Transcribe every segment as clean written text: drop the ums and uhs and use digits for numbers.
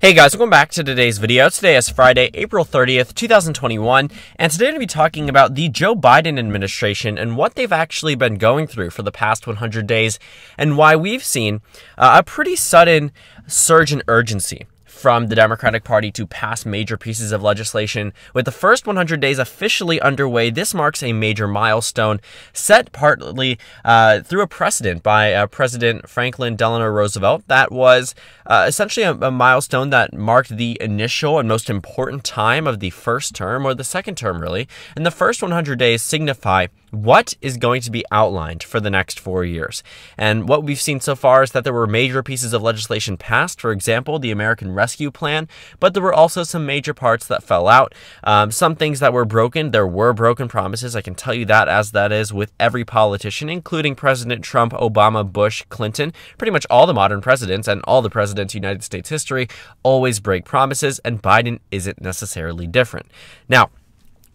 Hey guys, welcome back to today's video. Today is Friday, April 30th, 2021, and today I'm going to be talking about the Joe Biden administration and what they've actually been going through for the past 100 days and why we've seen a pretty sudden surge in urgency from the Democratic Party to pass major pieces of legislation. With the first 100 days officially underway, this marks a major milestone set partly through a precedent by President Franklin Delano Roosevelt that was essentially a milestone that marked the initial and most important time of the first term, or the second term really, and the first 100 days signify what is going to be outlined for the next 4 years. And what we've seen so far is that there were major pieces of legislation passed, for example, the American Rescue Plan, but there were also some major parts that fell out. Some things that were broken. There were broken promises, I can tell you that, as that is with every politician, including President Trump, Obama, Bush, Clinton. Pretty much all the modern presidents and all the presidents in United States history always break promises, and Biden isn't necessarily different. Now,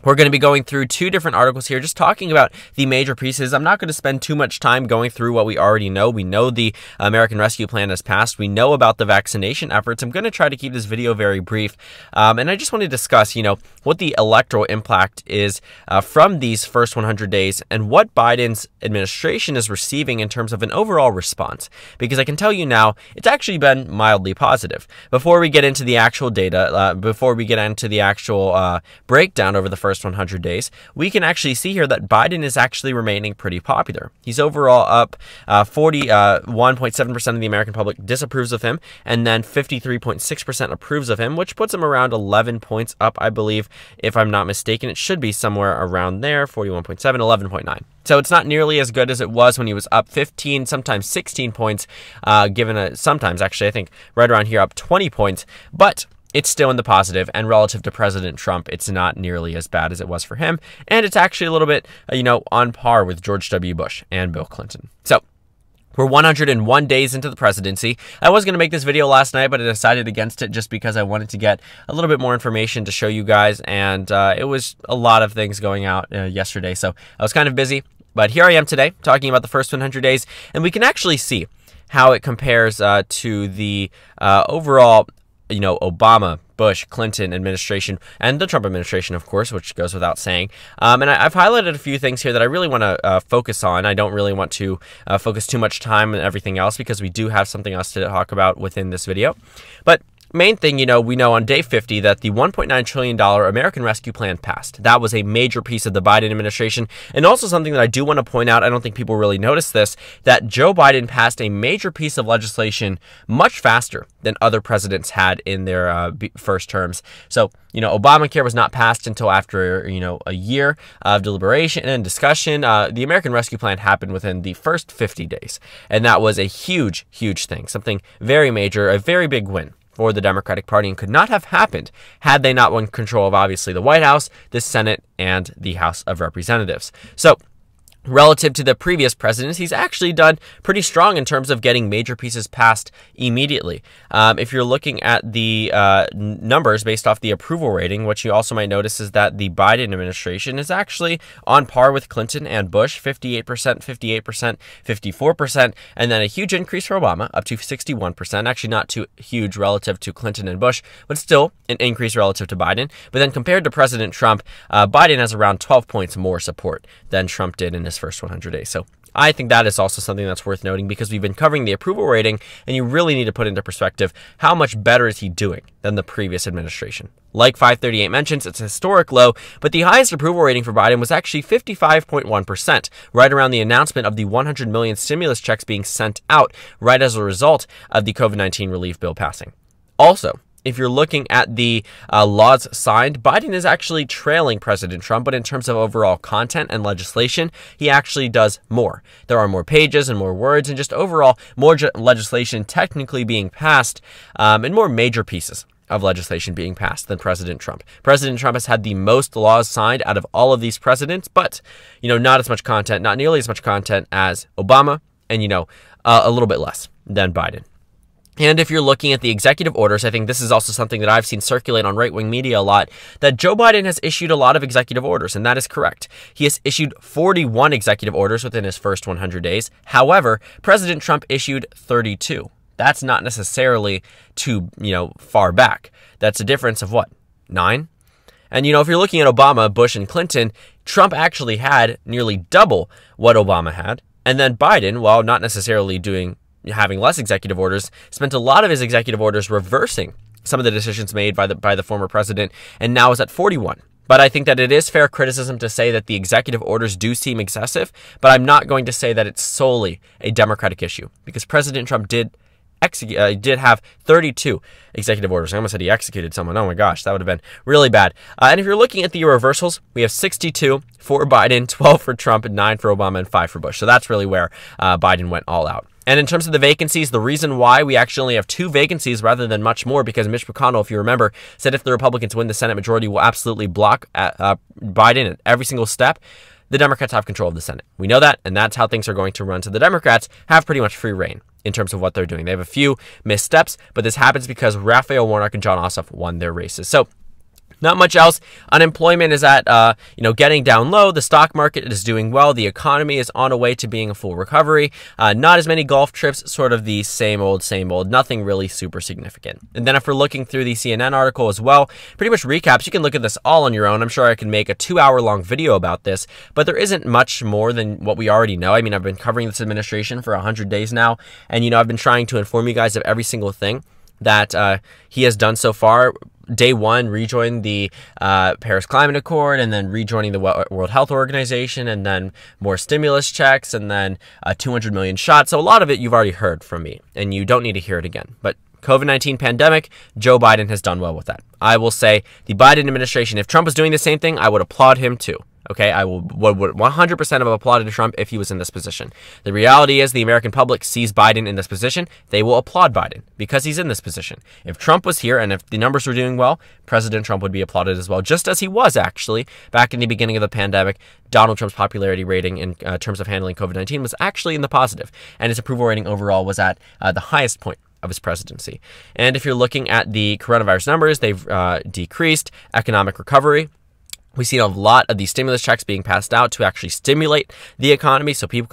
we're going to be going through two different articles here, just talking about the major pieces. I'm not going to spend too much time going through what we already know. We know the American Rescue Plan has passed. We know about the vaccination efforts. I'm going to try to keep this video very brief. And I just want to discuss, what the electoral impact is from these first 100 days and what Biden's administration is receiving in terms of an overall response. Because I can tell you now, it's actually been mildly positive. Before we get into the actual data, before we get into the actual breakdown over the first 100 days, we can actually see here that Biden is actually remaining pretty popular. He's overall up 41.7% of the American public disapproves of him, and then 53.6% approves of him, which puts him around 11 points up, I believe. If I'm not mistaken, it should be somewhere around there, 41.7, 11.9. So it's not nearly as good as it was when he was up 15, sometimes 16 points, sometimes actually, I think right around here, up 20 points, but it's still in the positive, and relative to President Trump, it's not nearly as bad as it was for him, and it's actually a little bit, on par with George W. Bush and Bill Clinton. So, we're 101 days into the presidency. I was going to make this video last night, but I decided against it just because I wanted to get a little bit more information to show you guys, and it was a lot of things going out yesterday, so I was kind of busy. But here I am today, talking about the first 100 days, and we can actually see how it compares to the overall Obama, Bush, Clinton administration, and the Trump administration, of course, which goes without saying. And I've highlighted a few things here that I really want to focus on. I don't really want to focus too much time on everything else because we do have something else to talk about within this video. But main thing, we know on day 50 that the $1.9 trillion American Rescue Plan passed. That was a major piece of the Biden administration. And also something that I do want to point out, I don't think people really notice this, that Joe Biden passed a major piece of legislation much faster than other presidents had in their first terms. So, Obamacare was not passed until after, a year of deliberation and discussion. The American Rescue Plan happened within the first 50 days. And that was a huge, huge thing, something very major, a very big win for the Democratic Party, and could not have happened had they not won control of, obviously, the White House, the Senate, and the House of Representatives. So, relative to the previous presidents, he's actually done pretty strong in terms of getting major pieces passed immediately. If you're looking at the numbers based off the approval rating, what you also might notice is that the Biden administration is actually on par with Clinton and Bush, 58%, 58%, 54%, and then a huge increase for Obama, up to 61%. Actually not too huge relative to Clinton and Bush, but still an increase relative to Biden. But then compared to President Trump, Biden has around 12 points more support than Trump did in his first 100 days. So I think that is also something that's worth noting, because we've been covering the approval rating, and you really need to put into perspective how much better is he doing than the previous administration. Like FiveThirtyEight mentions, it's a historic low, but the highest approval rating for Biden was actually 55.1%, right around the announcement of the 100 million stimulus checks being sent out right as a result of the COVID-19 relief bill passing. Also, if you're looking at the laws signed, Biden is actually trailing President Trump, but in terms of overall content and legislation, he actually does more. There are more pages and more words, and just overall more legislation technically being passed, and more major pieces of legislation being passed than President Trump. President Trump has had the most laws signed out of all of these presidents, but, not as much content, not nearly as much content as Obama, and, a little bit less than Biden. And if you're looking at the executive orders, I think this is also something that I've seen circulate on right-wing media a lot, that Joe Biden has issued a lot of executive orders, and that is correct. He has issued 41 executive orders within his first 100 days. However, President Trump issued 32. That's not necessarily too, far back. That's a difference of what? 9? And, if you're looking at Obama, Bush, and Clinton, Trump actually had nearly double what Obama had. And then Biden, while not necessarily having less executive orders, spent a lot of his executive orders reversing some of the decisions made by the former president, and now is at 41. But I think that it is fair criticism to say that the executive orders do seem excessive, but I'm not going to say that it's solely a Democratic issue, because President Trump did have 32 executive orders. I almost said he executed someone. Oh my gosh, that would have been really bad. And if you're looking at the reversals, we have 62 for Biden, 12 for Trump, 9 for Obama, and 5 for Bush. So that's really where Biden went all out. And in terms of the vacancies, the reason why we actually only have 2 vacancies rather than much more, because Mitch McConnell, if you remember, said if the Republicans win the Senate majority, will absolutely block Biden at every single step. The Democrats have control of the Senate. We know that, and that's how things are going to run. So the Democrats have pretty much free reign in terms of what they're doing. They have a few missteps, but this happens because Raphael Warnock and John Ossoff won their races. So not much else. Unemployment is at, getting down low. The stock market is doing well. The economy is on a way to being a full recovery. Not as many golf trips, sort of the same old, nothing really super significant. And then if we're looking through the CNN article as well, pretty much recaps. You can look at this all on your own. I'm sure I can make a 2-hour-long video about this, but there isn't much more than what we already know. I mean, I've been covering this administration for 100 days now, and, I've been trying to inform you guys of every single thing that he has done so far. Day 1, rejoin the Paris Climate Accord, and then rejoining the World Health Organization, and then more stimulus checks, and then 200 million shots. So a lot of it you've already heard from me, and you don't need to hear it again. But COVID-19 pandemic, Joe Biden has done well with that. I will say the Biden administration, if Trump was doing the same thing, I would applaud him too. Okay, I would 100% have applauded Trump if he was in this position. The reality is the American public sees Biden in this position. They will applaud Biden because he's in this position. If Trump was here and if the numbers were doing well, President Trump would be applauded as well, just as he was actually back in the beginning of the pandemic. Donald Trump's popularity rating in terms of handling COVID-19 was actually in the positive, and his approval rating overall was at the highest point of his presidency. And if you're looking at the coronavirus numbers, they've decreased. Economic recovery, we've seen a lot of these stimulus checks being passed out to actually stimulate the economy, so people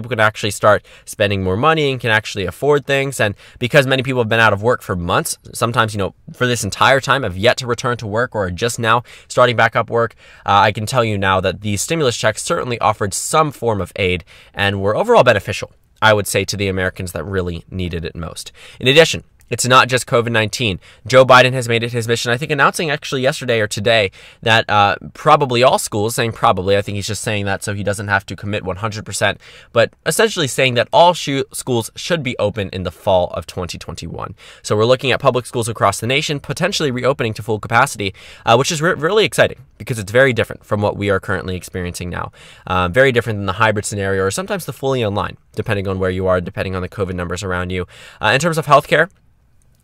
can actually start spending more money and can actually afford things. And because many people have been out of work for months, sometimes, for this entire time, have yet to return to work or are just now starting back up work, I can tell you now that these stimulus checks certainly offered some form of aid and were overall beneficial, I would say, to the Americans that really needed it most. In addition, it's not just COVID-19. Joe Biden has made it his mission, I think, announcing actually yesterday or today that probably all schools, saying probably, I think he's just saying that so he doesn't have to commit 100%, but essentially saying that all schools should be open in the fall of 2021. So we're looking at public schools across the nation potentially reopening to full capacity, which is really exciting because it's very different from what we are currently experiencing now. Very different than the hybrid scenario or sometimes the fully online, depending on where you are, depending on the COVID numbers around you. In terms of healthcare,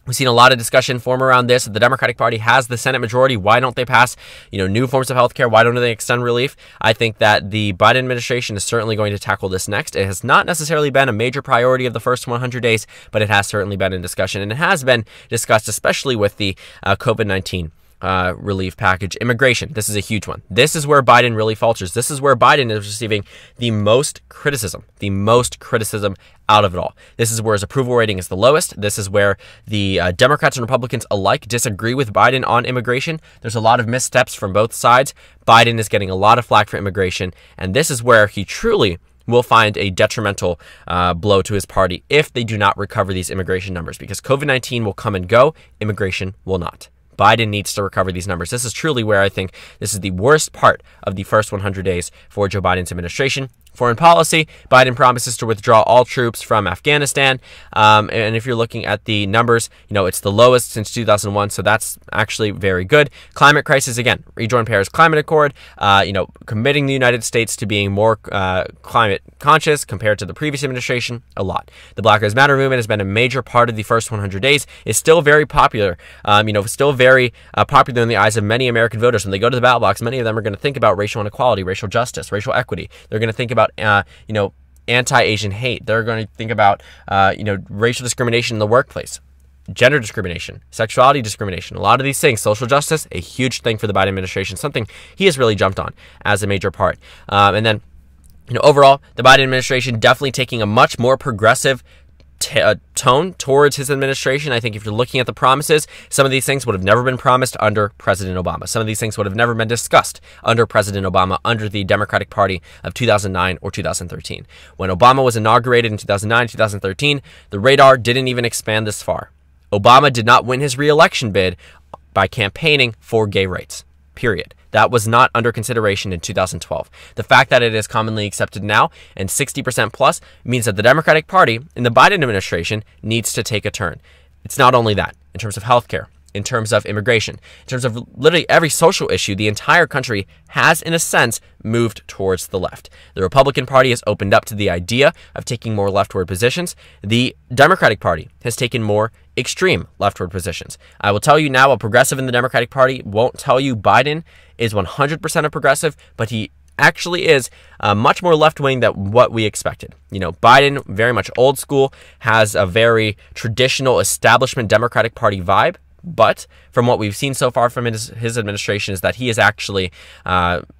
we've seen a lot of discussion form around this. The Democratic Party has the Senate majority. Why don't they pass, new forms of healthcare? Why don't they extend relief? I think that the Biden administration is certainly going to tackle this next. It has not necessarily been a major priority of the first 100 days, but it has certainly been in discussion, and it has been discussed, especially with the COVID-19 relief package. Immigration, this is a huge one. This is where Biden really falters. This is where Biden is receiving the most criticism out of it all. This is where his approval rating is the lowest. This is where the Democrats and Republicans alike disagree with Biden on immigration. There's a lot of missteps from both sides. Biden is getting a lot of flack for immigration, and this is where he truly will find a detrimental blow to his party if they do not recover these immigration numbers, because COVID-19 will come and go, immigration will not. Biden needs to recover these numbers. This is truly where I think this is the worst part of the first 100 days for Joe Biden's administration. Foreign policy, Biden promises to withdraw all troops from Afghanistan. And if you're looking at the numbers, it's the lowest since 2001. So that's actually very good. Climate crisis, again, rejoin Paris Climate Accord, committing the United States to being more climate conscious compared to the previous administration, a lot. The Black Lives Matter movement has been a major part of the first 100 days. It's still very popular, still very popular in the eyes of many American voters. When they go to the ballot box, many of them are going to think about racial inequality, racial justice, racial equity. They're going to think about anti-Asian hate. They're going to think about, racial discrimination in the workplace, gender discrimination, sexuality discrimination, a lot of these things. Social justice, a huge thing for the Biden administration, something he has really jumped on as a major part. And then, overall, the Biden administration definitely taking a much more progressive tone towards his administration. I think if you're looking at the promises, some of these things would have never been promised under President Obama. Some of these things would have never been discussed under President Obama, under the Democratic Party of 2009 or 2013. When Obama was inaugurated in 2009, 2013, the radar didn't even expand this far. Obama did not win his re-election bid by campaigning for gay rights, period. That was not under consideration in 2012. The fact that it is commonly accepted now and 60% plus means that the Democratic Party in the Biden administration needs to take a turn. It's not only that. In terms of healthcare, in terms of immigration, in terms of literally every social issue, the entire country has, in a sense, moved towards the left. The Republican Party has opened up to the idea of taking more leftward positions. The Democratic Party has taken more extreme leftward positions. I will tell you now, a progressive in the Democratic Party won't tell you Biden is 100% a progressive, but he actually is much more left-wing than what we expected. You know, Biden, very much old school, has a very traditional establishment Democratic Party vibe. But from what we've seen so far from his administration is that he is actually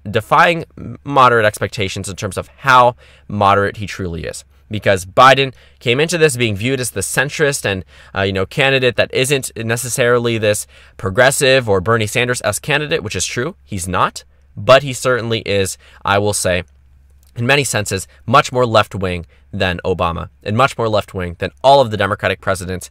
defying moderate expectations in terms of how moderate he truly is. Because Biden came into this being viewed as the centrist and, candidate that isn't necessarily this progressive or Bernie Sanders-esque candidate, which is true. He's not. But he certainly is, I will say, in many senses, much more left-wing than Obama and much more left-wing than all of the Democratic presidents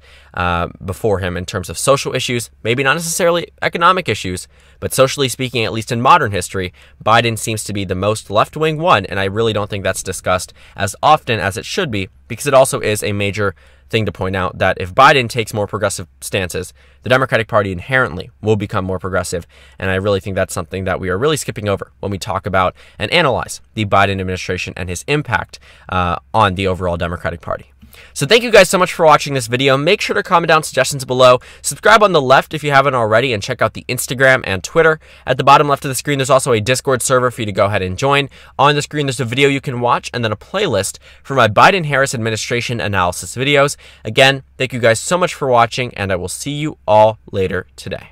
before him in terms of social issues, maybe not necessarily economic issues, but socially speaking, at least in modern history, Biden seems to be the most left-wing one, and I really don't think that's discussed as often as it should be, because it also is a major thing to point out that if Biden takes more progressive stances, the Democratic Party inherently will become more progressive, and I really think that's something that we are really skipping over when we talk about and analyze the Biden administration and his impact on the overall Democratic Party. So thank you guys so much for watching this video. Make sure to comment down suggestions below. Subscribe on the left if you haven't already, and check out the Instagram and Twitter. At the bottom left of the screen, there's also a Discord server for you to go ahead and join. On the screen, there's a video you can watch and then a playlist for my Biden-Harris administration analysis videos. Again, thank you guys so much for watching, and I will see you all later today.